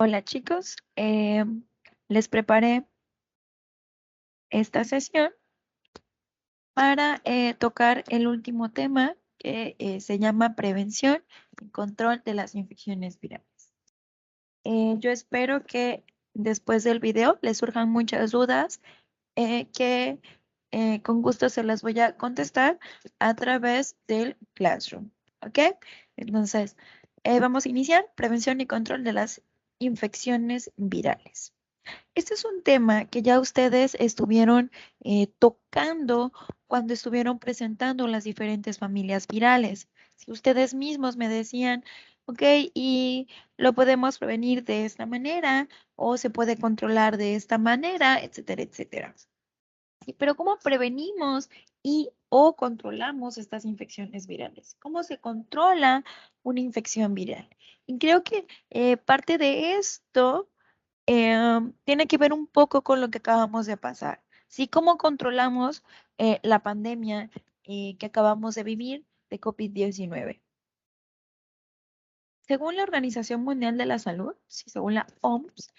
Hola chicos, les preparé esta sesión para tocar el último tema que se llama prevención y control de las infecciones virales. Yo espero que después del video les surjan muchas dudas que con gusto se las voy a contestar a través del Classroom, ¿ok? Entonces, vamos a iniciar prevención y control de las infecciones virales. Este es un tema que ya ustedes estuvieron tocando cuando estuvieron presentando las diferentes familias virales. Si ustedes mismos me decían, ok, y lo podemos prevenir de esta manera o se puede controlar de esta manera, etcétera, etcétera. Sí, pero ¿cómo prevenimos y o controlamos estas infecciones virales? ¿Cómo se controla una infección viral? Y creo que parte de esto tiene que ver un poco con lo que acabamos de pasar. ¿Sí? ¿Cómo controlamos la pandemia que acabamos de vivir de COVID-19? Según la Organización Mundial de la Salud, sí, según la OMS,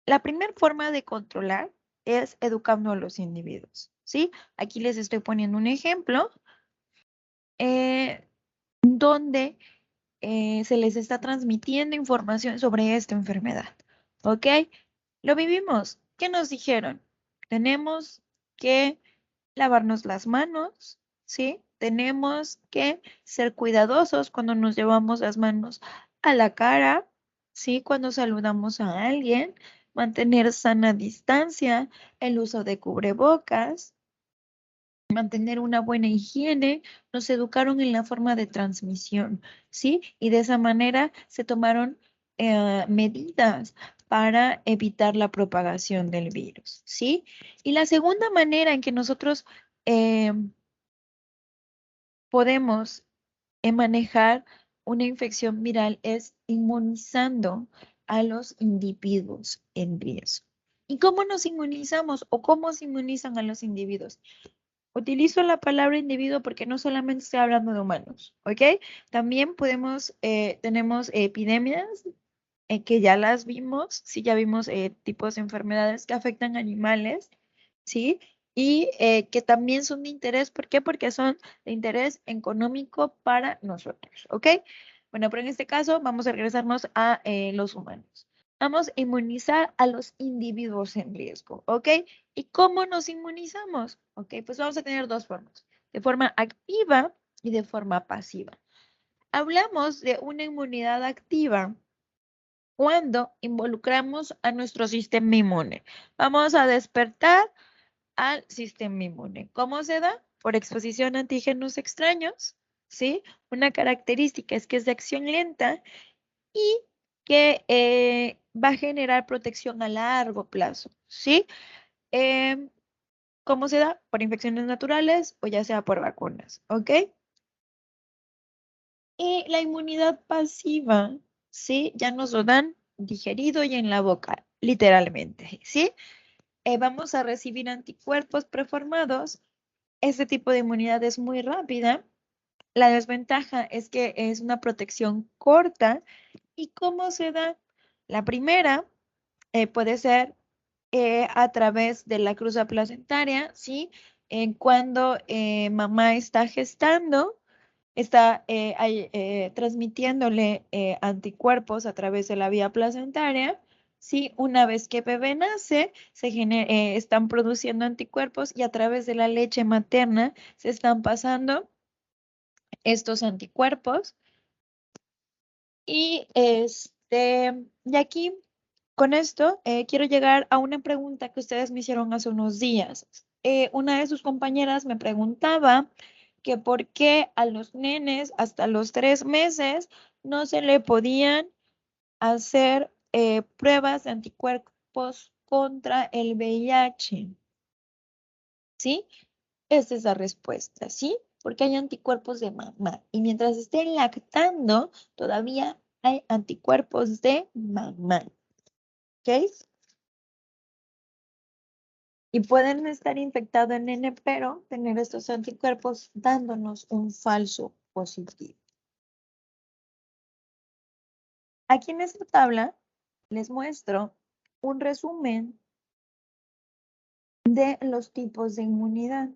la primera forma de controlar es educando a los individuos. ¿Sí? Aquí les estoy poniendo un ejemplo donde se les está transmitiendo información sobre esta enfermedad. ¿Ok? Lo vivimos. ¿Qué nos dijeron? Tenemos que lavarnos las manos, ¿sí? Tenemos que ser cuidadosos cuando nos llevamos las manos a la cara, ¿sí? Cuando saludamos a alguien, mantener sana distancia, el uso de cubrebocas, mantener una buena higiene, nos educaron en la forma de transmisión, ¿sí? Y de esa manera se tomaron medidas para evitar la propagación del virus, ¿sí? Y la segunda manera en que nosotros eh, podemos manejar una infección viral es inmunizando a los individuos en riesgo. ¿Y cómo nos inmunizamos o cómo se inmunizan a los individuos? Utilizo la palabra individuo porque no solamente estoy hablando de humanos, ¿ok? También tenemos epidemias que ya las vimos, sí, ya vimos tipos de enfermedades que afectan a animales, ¿sí? Y que también son de interés, ¿por qué? Porque son de interés económico para nosotros, ¿ok? Bueno, pero en este caso vamos a regresarnos a los humanos. Vamos a inmunizar a los individuos en riesgo, ¿ok? ¿Y cómo nos inmunizamos? Ok, pues vamos a tener dos formas, de forma activa y de forma pasiva. Hablamos de una inmunidad activa cuando involucramos a nuestro sistema inmune. Vamos a despertar al sistema inmune. ¿Cómo se da? Por exposición a antígenos extraños, ¿sí? Una característica es que es de acción lenta y que va a generar protección a largo plazo, ¿sí? Em, ¿Cómo se da? Por infecciones naturales o ya sea por vacunas, ¿ok? Y la inmunidad pasiva, ¿sí? Ya nos lo dan digerido y en la boca, literalmente, ¿sí? Vamos a recibir anticuerpos preformados. Este tipo de inmunidad es muy rápida. La desventaja es que es una protección corta. ¿Y cómo se da? La primera puede ser a través de la cruza placentaria, ¿sí? Cuando mamá está gestando, está transmitiéndole anticuerpos a través de la vía placentaria. Sí, una vez que bebé nace, están produciendo anticuerpos y a través de la leche materna se están pasando estos anticuerpos. Y aquí, con esto, quiero llegar a una pregunta que ustedes me hicieron hace unos días. Una de sus compañeras me preguntaba que por qué a los nenes hasta los 3 meses no se le podían hacer pruebas de anticuerpos contra el VIH. ¿Sí? Esa es la respuesta, ¿sí? Porque hay anticuerpos de mamá. Y mientras estén lactando, todavía hay anticuerpos de mamá. ¿Ok? Y pueden estar infectados en nene, pero tener estos anticuerpos dándonos un falso positivo. Aquí en esta tabla les muestro un resumen de los tipos de inmunidad.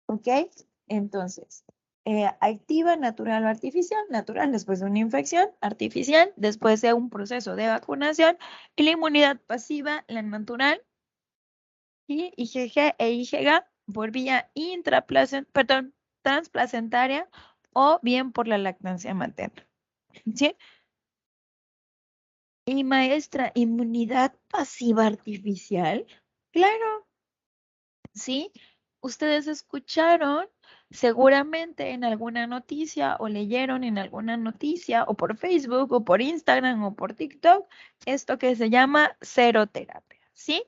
¿Ok? Entonces, activa, natural o artificial. Natural después de una infección, artificial después de un proceso de vacunación. Y la inmunidad pasiva, la natural, y IgG e IgG por vía transplacentaria o bien por la lactancia materna. ¿Sí? Y maestra, inmunidad pasiva artificial. Claro, ¿sí? Ustedes escucharon seguramente en alguna noticia o leyeron en alguna noticia o por Facebook o por Instagram o por TikTok esto que se llama seroterapia, ¿sí?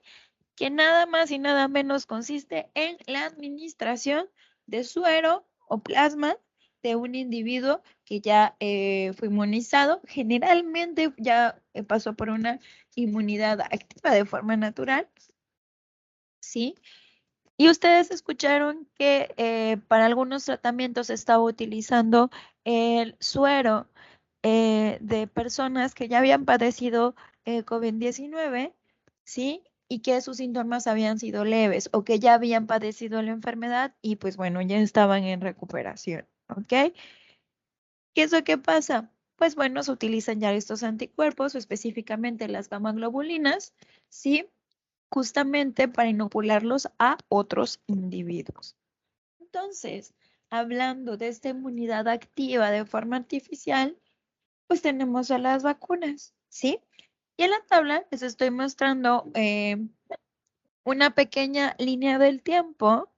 Que nada más y nada menos consiste en la administración de suero o plasma de un individuo que ya fue inmunizado, generalmente ya pasó por una inmunidad activa de forma natural, ¿sí? Y ustedes escucharon que para algunos tratamientos se estaba utilizando el suero de personas que ya habían padecido COVID-19, ¿sí? Y que sus síntomas habían sido leves o que ya habían padecido la enfermedad y pues bueno, ya estaban en recuperación, ¿ok? ¿Qué es lo que pasa? Pues bueno, se utilizan ya estos anticuerpos, o específicamente las gamaglobulinas, ¿sí? Justamente para inocularlos a otros individuos. Entonces, hablando de esta inmunidad activa de forma artificial, pues tenemos a las vacunas, ¿sí? Y en la tabla les estoy mostrando una pequeña línea del tiempo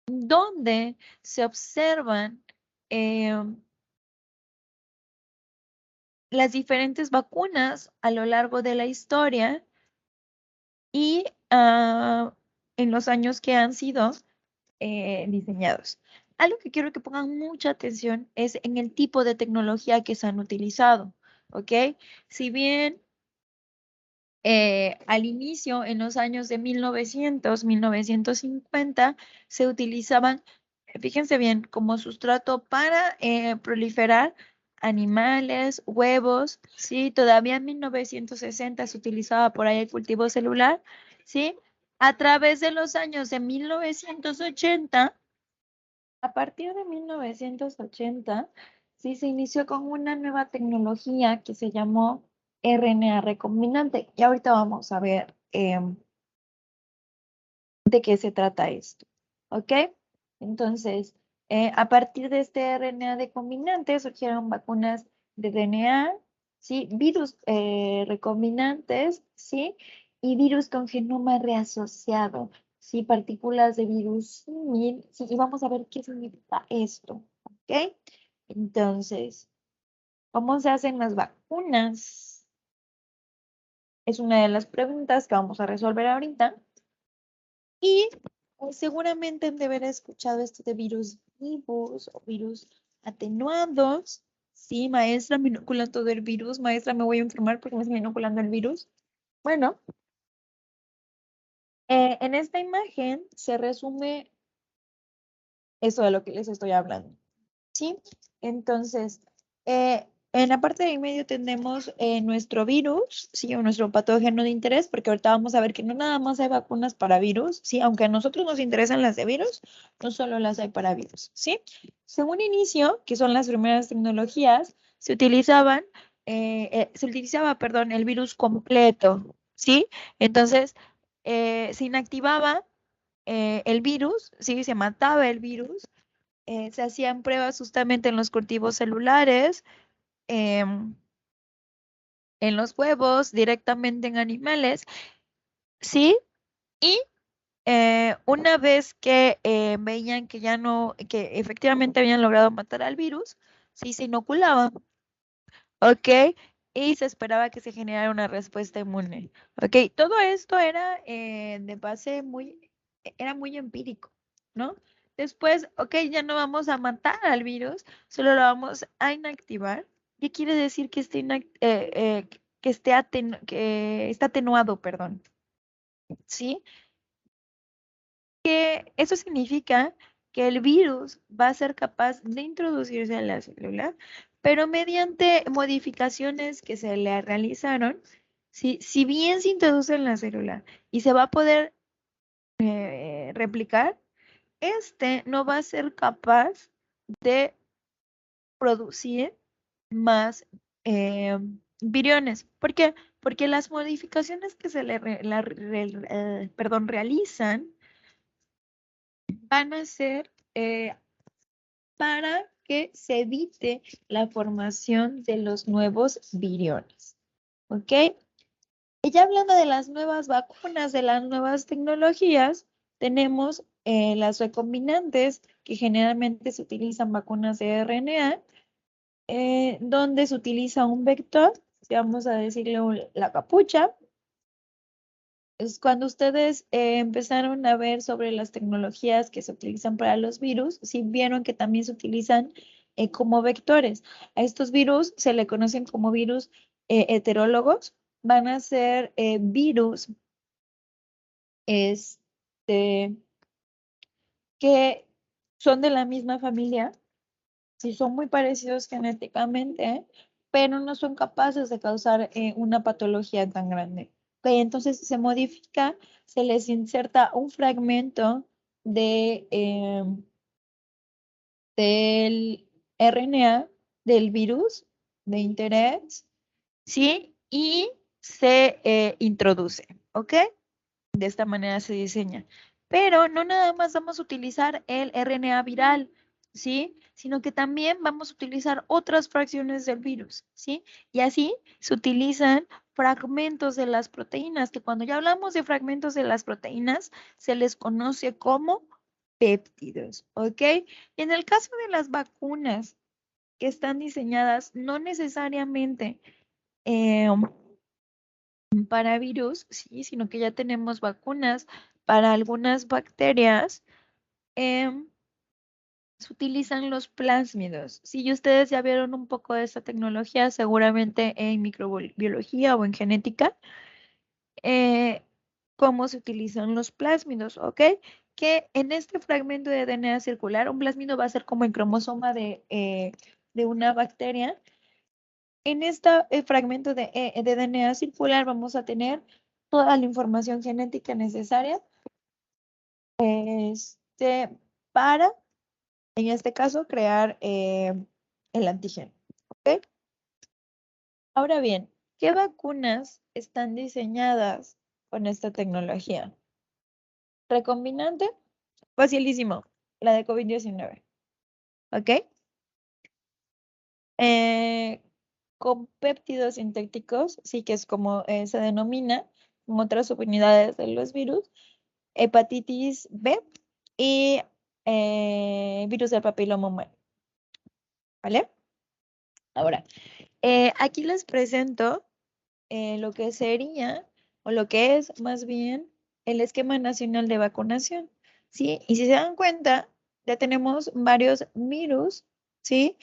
donde se observan eh, las diferentes vacunas a lo largo de la historia y en los años que han sido diseñados. Algo que quiero que pongan mucha atención es en el tipo de tecnología que se han utilizado, ¿ok? Si bien al inicio, en los años de 1900, 1950, se utilizaban, fíjense bien, como sustrato para proliferar animales, huevos, ¿sí? Todavía en 1960 se utilizaba por ahí el cultivo celular, ¿sí? A través de los años de 1980, a partir de 1980, sí se inició con una nueva tecnología que se llamó RNA recombinante. Y ahorita vamos a ver de qué se trata esto. ¿Ok? Entonces, a partir de este RNA recombinante surgieron vacunas de DNA, ¿sí? Virus recombinantes, ¿sí? Y virus con genoma reasociado, ¿sí? Partículas de virus símil, ¿sí? Y vamos a ver qué significa esto. ¿Ok? Entonces, ¿cómo se hacen las vacunas? Es una de las preguntas que vamos a resolver ahorita. Y seguramente han de haber escuchado esto de virus vivos o virus atenuados. Sí, maestra, me inoculan todo el virus. Maestra, me voy a enfermar porque me están inoculando el virus. Bueno, en esta imagen se resume eso de lo que les estoy hablando. ¿Sí? Entonces, en la parte de en medio tenemos nuestro virus, ¿sí? O nuestro patógeno de interés, porque ahorita vamos a ver que no nada más hay vacunas para virus, ¿sí? Aunque a nosotros nos interesan las de virus, no solo las hay para virus, ¿sí? Según inicio, que son las primeras tecnologías, se utilizaba, perdón, el virus completo, ¿sí? Entonces, se inactivaba el virus, ¿sí? Se mataba el virus, se hacían pruebas justamente en los cultivos celulares, em, en los huevos, directamente en animales, ¿sí? Y una vez que veían que ya no, que efectivamente habían logrado matar al virus, sí se inoculaban, ¿ok? Y se esperaba que se generara una respuesta inmune, ¿ok? Todo esto era de base era muy empírico, ¿no? Después, ok, ya no vamos a matar al virus, solo lo vamos a inactivar. ¿Qué quiere decir que que está atenuado, perdón? ¿Sí? Que eso significa que el virus va a ser capaz de introducirse a la célula, pero mediante modificaciones que se le realizaron, si bien se introduce en la célula y se va a poder replicar, este no va a ser capaz de producir más viriones. ¿Por qué? Porque las modificaciones que se le realizan van a ser para que se evite la formación de los nuevos viriones. ¿Ok? Y ya hablando de las nuevas vacunas, de las nuevas tecnologías, tenemos las recombinantes, que generalmente se utilizan vacunas de RNA, donde se utiliza un vector, si vamos a decirle la capucha. Es cuando ustedes empezaron a ver sobre las tecnologías que se utilizan para los virus, sí vieron que también se utilizan como vectores. A estos virus se le conocen como virus heterólogos. Van a ser virus este, que son de la misma familia, sí son muy parecidos genéticamente, pero no son capaces de causar una patología tan grande. Ok, entonces se modifica, se les inserta un fragmento del RNA del virus de interés, ¿sí? Y se introduce, ¿ok? De esta manera se diseña. Pero no nada más vamos a utilizar el RNA viral, ¿sí? Sino que también vamos a utilizar otras fracciones del virus, ¿sí? Y así se utilizan fragmentos de las proteínas, que cuando ya hablamos de fragmentos de las proteínas, se les conoce como péptidos, ¿ok? Y en el caso de las vacunas que están diseñadas no necesariamente para virus, sí, sino que ya tenemos vacunas para algunas bacterias. em, Se utilizan los plásmidos. Si ustedes ya vieron un poco de esta tecnología, seguramente en microbiología o en genética, eh, cómo se utilizan los plásmidos, ¿ok? Que en este fragmento de DNA circular, un plásmido va a ser como el cromosoma de una bacteria. En este fragmento de DNA circular vamos a tener toda la información genética necesaria para, en este caso, crear el antígeno. ¿Ok? Ahora bien, ¿qué vacunas están diseñadas con esta tecnología? Recombinante, facilísimo, la de COVID-19. ¿Ok? Eh, con péptidos sintéticos, sí que es como se denomina, como otras subunidades de los virus, hepatitis B y virus del papiloma humano, ¿vale? Ahora, aquí les presento lo que sería, o lo que es más bien, el esquema nacional de vacunación, ¿sí? Y si se dan cuenta, ya tenemos varios virus, ¿sí?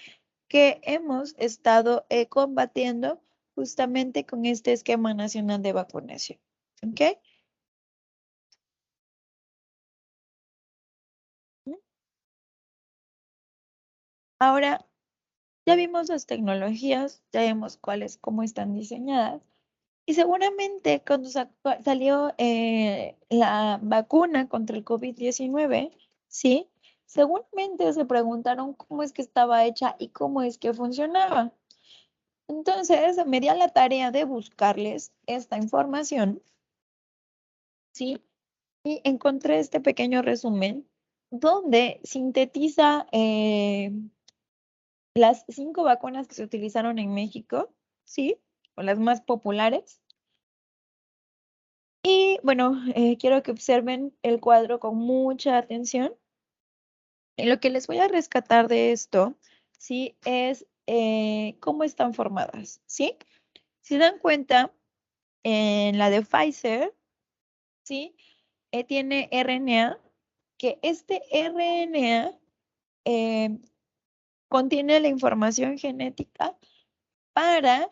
Que hemos estado combatiendo justamente con este esquema nacional de vacunación, ¿ok? Ahora, ya vimos las tecnologías, ya vimos cuáles, cómo están diseñadas. Y seguramente cuando salió la vacuna contra el COVID-19, ¿sí? Seguramente se preguntaron cómo es que estaba hecha y cómo es que funcionaba. Entonces, me di a la tarea de buscarles esta información, ¿sí? Y encontré este pequeño resumen donde sintetiza las 5 vacunas que se utilizaron en México, ¿sí? O las más populares. Y bueno, quiero que observen el cuadro con mucha atención. Y lo que les voy a rescatar de esto, ¿sí? Es cómo están formadas, ¿sí? Si dan cuenta, en la de Pfizer, ¿sí? Tiene RNA, que este RNA eh, contiene la información genética para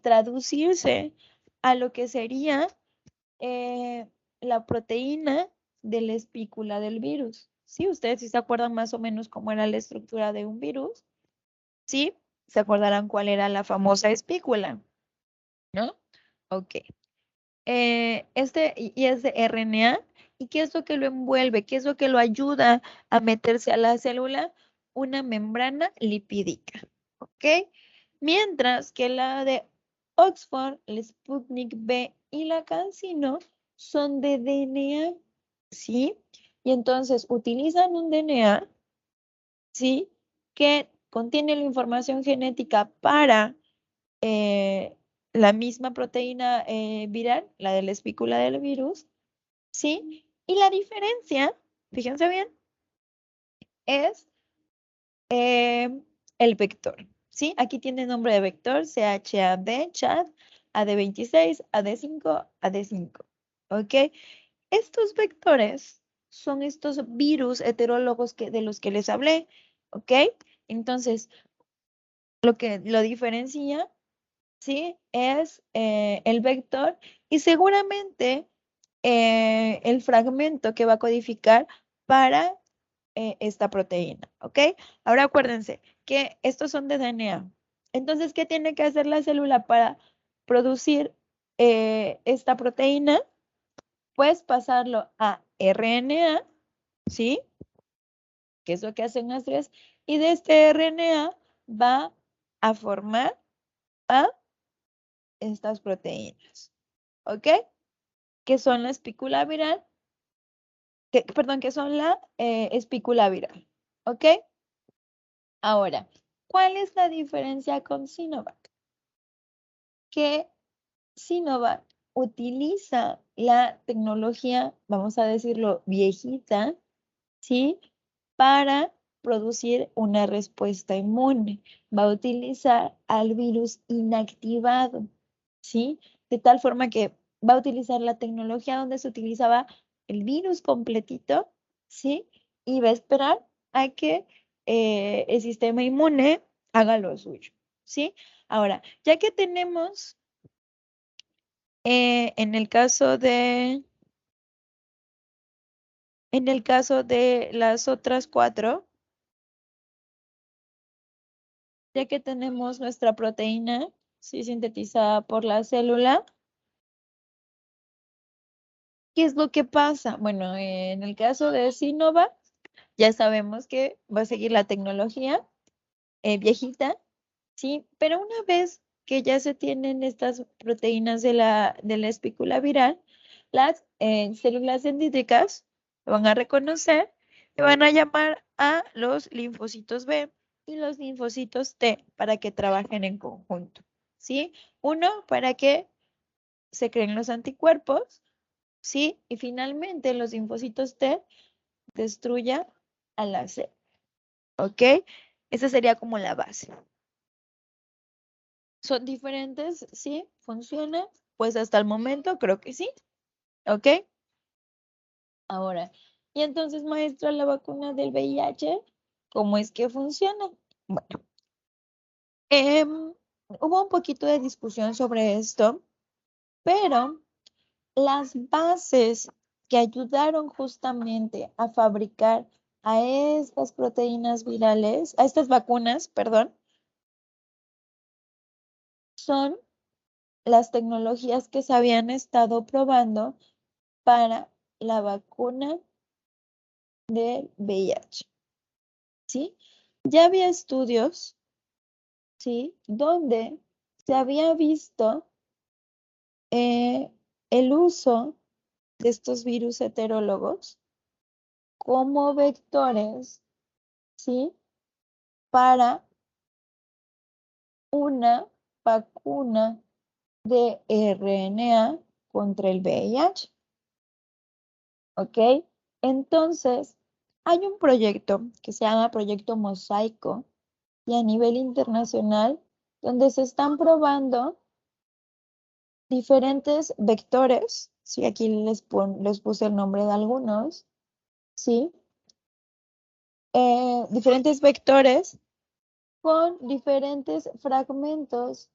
traducirse a lo que sería eh, la proteína de la espícula del virus. ¿Sí? Ustedes sí se acuerdan más o menos cómo era la estructura de un virus, ¿sí? se acordarán cuál era la famosa espícula, ¿no? Ok. Y es de RNA. ¿Y qué es lo que lo envuelve? ¿Qué es lo que lo ayuda a meterse a la célula? Una membrana lipídica, ¿ok? Mientras que la de Oxford, el Sputnik V y la CanSino son de DNA, ¿sí? Y entonces utilizan un DNA, ¿sí? Que contiene la información genética para la misma proteína viral, la de la espícula del virus, ¿sí? Y la diferencia, fíjense bien, es el vector, ¿sí? Aquí tiene nombre de vector, CHAD, CHAD, AD26, AD5, AD5, ¿ok? Estos vectores son estos virus heterólogos de los que les hablé, ¿ok? Entonces, lo que lo diferencia, ¿sí? Es el vector y seguramente el fragmento que va a codificar para esta proteína, ¿ok? Ahora acuérdense que estos son de DNA. Entonces, ¿qué tiene que hacer la célula para producir esta proteína? Pues pasarlo a RNA, ¿sí? Que es lo que hacen las tres, y de este RNA va a formar a estas proteínas, ¿ok? Que son la espícula viral, perdón, que son la espícula viral, ¿ok? Ahora, ¿cuál es la diferencia con Sinovac? Que Sinovac utiliza la tecnología, vamos a decirlo, viejita, ¿sí? Para producir una respuesta inmune. Va a utilizar al virus inactivado, ¿sí? De tal forma que va a utilizar la tecnología donde se utilizaba el virus completito, ¿sí? Y va a esperar a que el sistema inmune haga lo suyo, ¿sí? Ahora, ya que tenemos en el caso de las otras cuatro, ya que tenemos nuestra proteína, sí, sintetizada por la célula, ¿qué es lo que pasa? Bueno, en el caso de Sinovac, ya sabemos que va a seguir la tecnología viejita, ¿sí? Pero una vez que ya se tienen estas proteínas de la espícula viral, las células dendríticas lo van a reconocer y van a llamar a los linfocitos B y los linfocitos T para que trabajen en conjunto, ¿sí? Uno, para que se creen los anticuerpos, ¿sí? Y finalmente los linfocitos T destruya a la célula, ¿ok? Esa sería como la base. ¿Son diferentes? ¿Sí? ¿Funciona? Pues hasta el momento creo que sí, ¿ok? Ahora, y entonces, maestra, la vacuna del VIH, ¿cómo es que funciona? Bueno, hubo un poquito de discusión sobre esto, pero las bases que ayudaron justamente a fabricar a estas proteínas virales, a estas vacunas, perdón, son las tecnologías que se habían estado probando para la vacuna del VIH, ¿sí? Ya había estudios, ¿sí? Donde se había visto eh, el uso de estos virus heterólogos como vectores, ¿sí? Para una vacuna de RNA contra el VIH, ¿ok? Entonces, hay un proyecto que se llama Proyecto Mosaico y a nivel internacional donde se están probando diferentes vectores, ¿sí? Aquí les puse el nombre de algunos, ¿sí? Diferentes vectores con diferentes fragmentos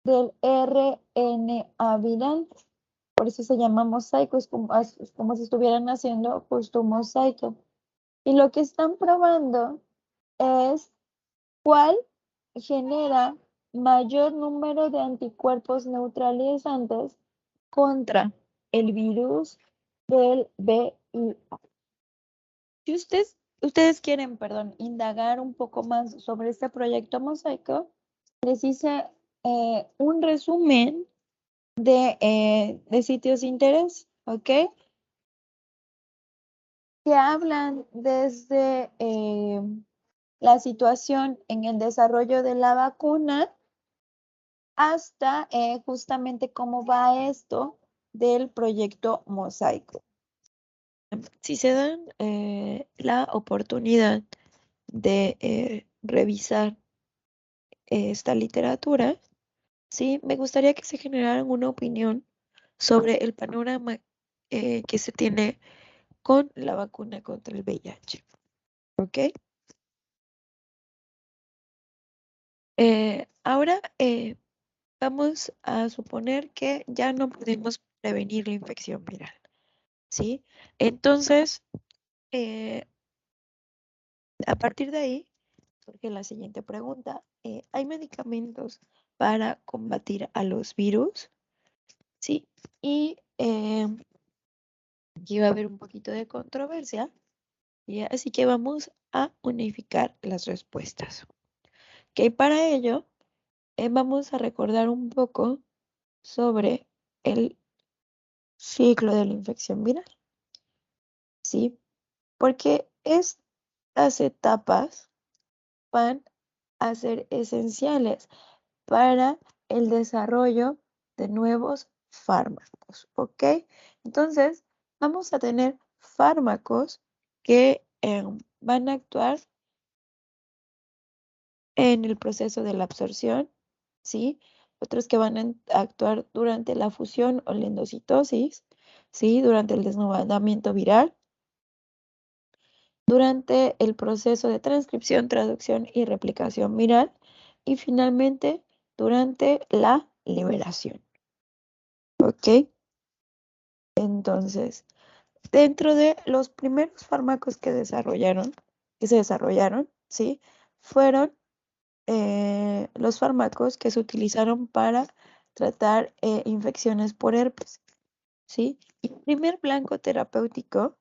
del RNA viral. Por eso se llama mosaico, es como si estuvieran haciendo justo un mosaico. Y lo que están probando es cuál genera mayor número de anticuerpos neutralizantes contra el virus del VIH. Si ustedes quieren, perdón, indagar un poco más sobre este proyecto Mosaico, les hice un resumen de sitios de interés, ¿ok? Que hablan desde la situación en el desarrollo de la vacuna hasta justamente cómo va esto del proyecto Mosaico. Si se dan la oportunidad de revisar esta literatura, sí, me gustaría que se generara una opinión sobre el panorama que se tiene con la vacuna contra el VIH. ¿Ok? Ahora vamos a suponer que ya no podemos prevenir la infección viral, ¿sí? Entonces, a partir de ahí, surge la siguiente pregunta. ¿Hay medicamentos para combatir a los virus? Sí. Y aquí va a haber un poquito de controversia, ¿sí? Así que vamos a unificar las respuestas. Ok, para ello, vamos a recordar un poco sobre el ciclo de la infección viral, ¿sí? Porque estas etapas van a ser esenciales para el desarrollo de nuevos fármacos, ¿ok? Entonces, vamos a tener fármacos que van a actuar en el proceso de la absorción, ¿sí? Otros que van a actuar durante la fusión o la endocitosis, ¿sí? Durante el desnudamiento viral, durante el proceso de transcripción, traducción y replicación viral y finalmente durante la liberación, ¿ok? Entonces, dentro de los primeros fármacos que se desarrollaron, ¿sí? Fueron los fármacos que se utilizaron para tratar infecciones por herpes, ¿sí? Y el primer blanco terapéutico,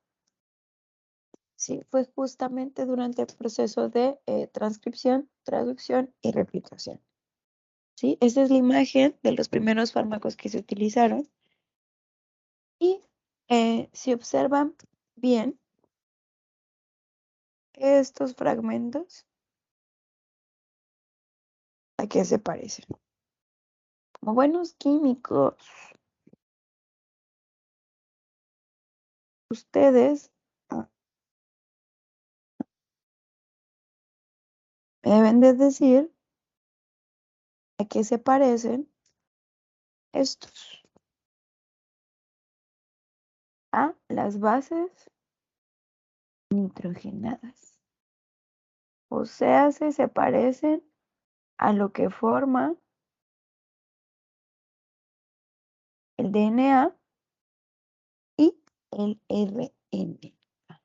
¿sí? Fue justamente durante el proceso de transcripción, traducción y replicación, ¿sí? Esa es la imagen de los primeros fármacos que se utilizaron. Y si observan bien estos fragmentos, ¿a qué se parecen? Como buenos químicos, ustedes ah, me deben de decir a qué se parecen estos. A las bases nitrogenadas. O sea, se parecen a lo que forma el DNA y el RNA.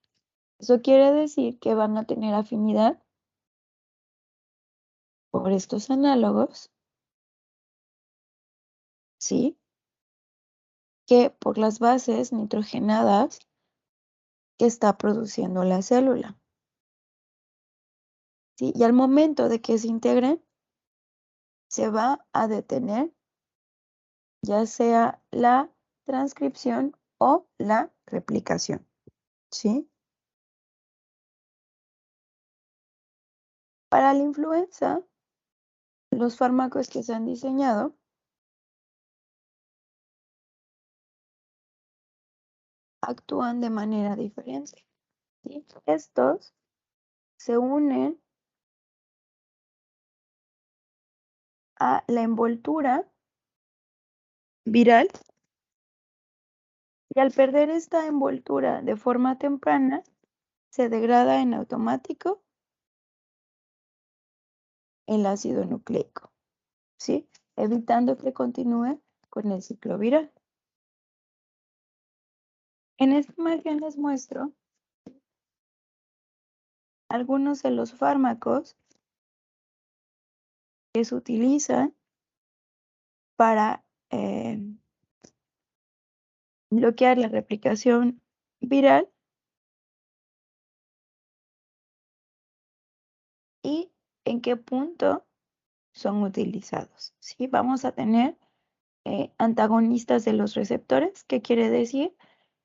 Eso quiere decir que van a tener afinidad por estos análogos, ¿sí? Que por las bases nitrogenadas que está produciendo la célula, ¿sí? Y al momento de que se integren, se va a detener ya sea la transcripción o la replicación, ¿sí? Para la influenza, los fármacos que se han diseñado actúan de manera diferente, ¿sí? Estos se unen a la envoltura viral y al perder esta envoltura de forma temprana, se degrada en automático el ácido nucleico, ¿sí? Evitando que continúe con el ciclo viral. En esta imagen les muestro algunos de los fármacos que se utiliza para bloquear la replicación viral y en qué punto son utilizados. ¿Sí? Vamos a tener antagonistas de los receptores, ¿qué quiere decir?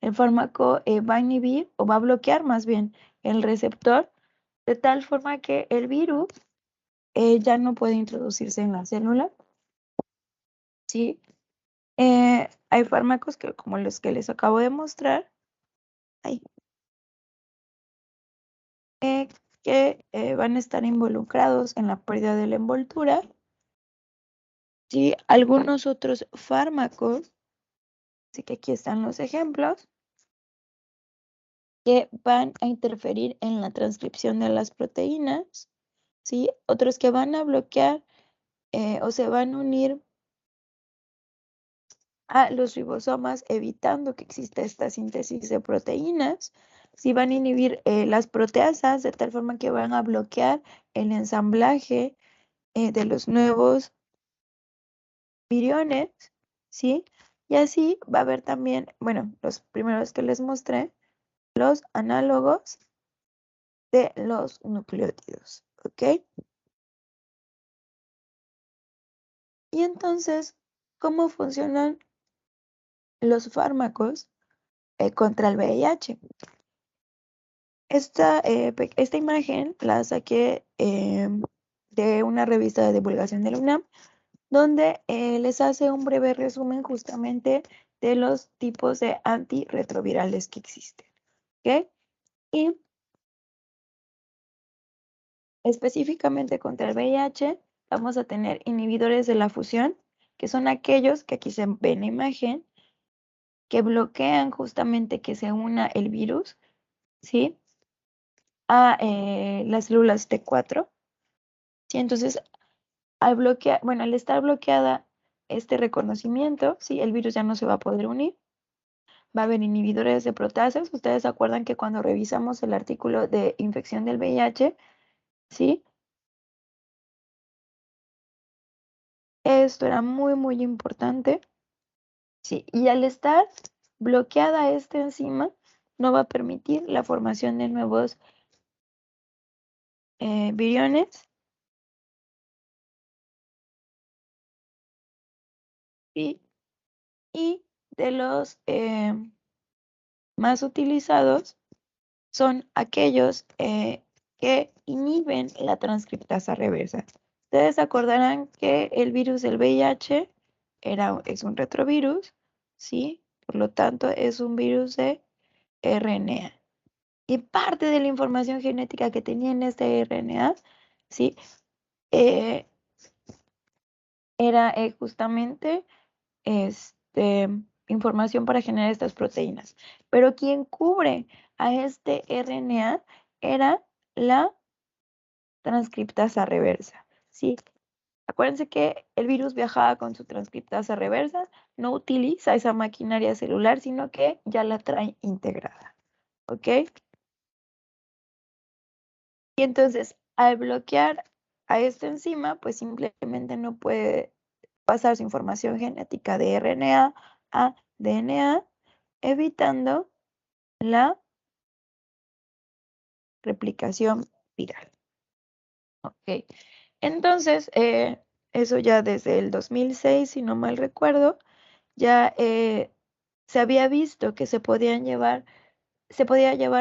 El fármaco va a inhibir o va a bloquear más bien el receptor de tal forma que el virus ya no puede introducirse en la célula. ¿Sí? Hay fármacos que, como los que les acabo de mostrar, ay, que van a estar involucrados en la pérdida de la envoltura. ¿Sí? Algunos otros fármacos, así que aquí están los ejemplos, que van a interferir en la transcripción de las proteínas, ¿sí? Otros que van a bloquear o se van a unir a los ribosomas, evitando que exista esta síntesis de proteínas, ¿sí? Van a inhibir las proteasas de tal forma que van a bloquear el ensamblaje de los nuevos viriones, ¿sí? Y así va a haber también, bueno, los primeros que les mostré, los análogos de los nucleótidos, ¿ok? Y entonces, ¿cómo funcionan los fármacos contra el VIH? Esta imagen la saqué de una revista de divulgación de la UNAM, donde les hace un breve resumen justamente de los tipos de antirretrovirales que existen, ¿ok? Y específicamente contra el VIH vamos a tener inhibidores de la fusión, que son aquellos que aquí se ve en la imagen, que bloquean justamente que se una el virus, ¿sí? A las células T4, ¿sí? Entonces, al estar bloqueada este reconocimiento, ¿sí? El virus ya no se va a poder unir. Va a haber inhibidores de proteasas. Ustedes se acuerdan que cuando revisamos el artículo de infección del VIH, ¿sí? Esto era muy, muy importante, ¿sí? Y al estar bloqueada esta enzima, no va a permitir la formación de nuevos viriones y, y de los más utilizados son aquellos que inhiben la transcriptasa reversa. Ustedes acordarán que el virus del VIH es un retrovirus, ¿sí? Por lo tanto, es un virus de RNA. Y parte de la información genética que tenía en este RNA, ¿sí? Eh, era justamente información para generar estas proteínas. Pero quien cubre a este RNA era la transcriptasa reversa, ¿sí? Acuérdense que el virus viajaba con su transcriptasa reversa, no utiliza esa maquinaria celular, sino que ya la trae integrada, ¿ok? Y entonces, al bloquear a esta enzima, pues simplemente no puede pasar su información genética de RNA a DNA, evitando la replicación viral. Ok, entonces, eso ya desde el 2006, si no mal recuerdo, ya se había visto que se podía llevar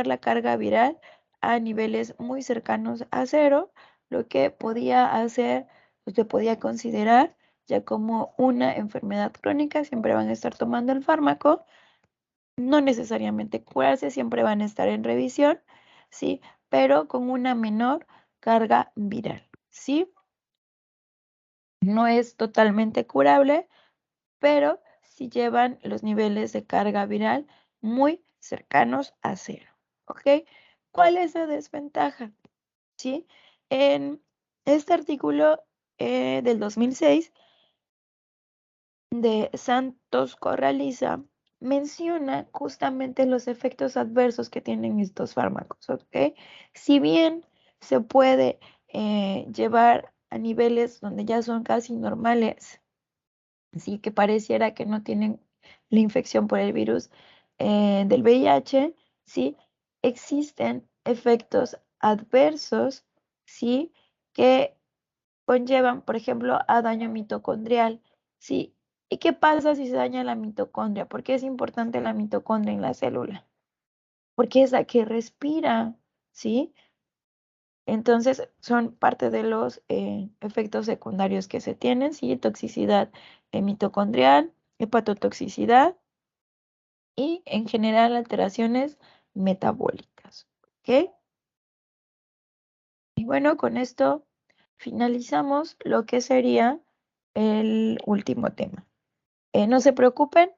la carga viral a niveles muy cercanos a cero, lo que podía hacer, o se podía considerar ya como una enfermedad crónica. Siempre van a estar tomando el fármaco, no necesariamente curarse, siempre van a estar en revisión, ¿sí? Pero con una menor carga viral, ¿sí? No es totalmente curable, pero sí llevan los niveles de carga viral muy cercanos a cero, ¿ok? ¿Cuál es la desventaja? ¿Sí? En este artículo del 2006 de Santos Corraliza menciona justamente los efectos adversos que tienen estos fármacos, ¿ok? Si bien se puede llevar a niveles donde ya son casi normales, sí, que pareciera que no tienen la infección por el virus del VIH, sí, existen efectos adversos, sí, que conllevan, por ejemplo, a daño mitocondrial, ¿sí? ¿Y qué pasa si se daña la mitocondria? ¿Por qué es importante la mitocondria en la célula? Porque es la que respira, ¿sí? Entonces, son parte de los efectos secundarios que se tienen, ¿sí? Toxicidad mitocondrial, hepatotoxicidad y, en general, alteraciones metabólicas, ¿ok? Y bueno, con esto finalizamos lo que sería el último tema. No se preocupen,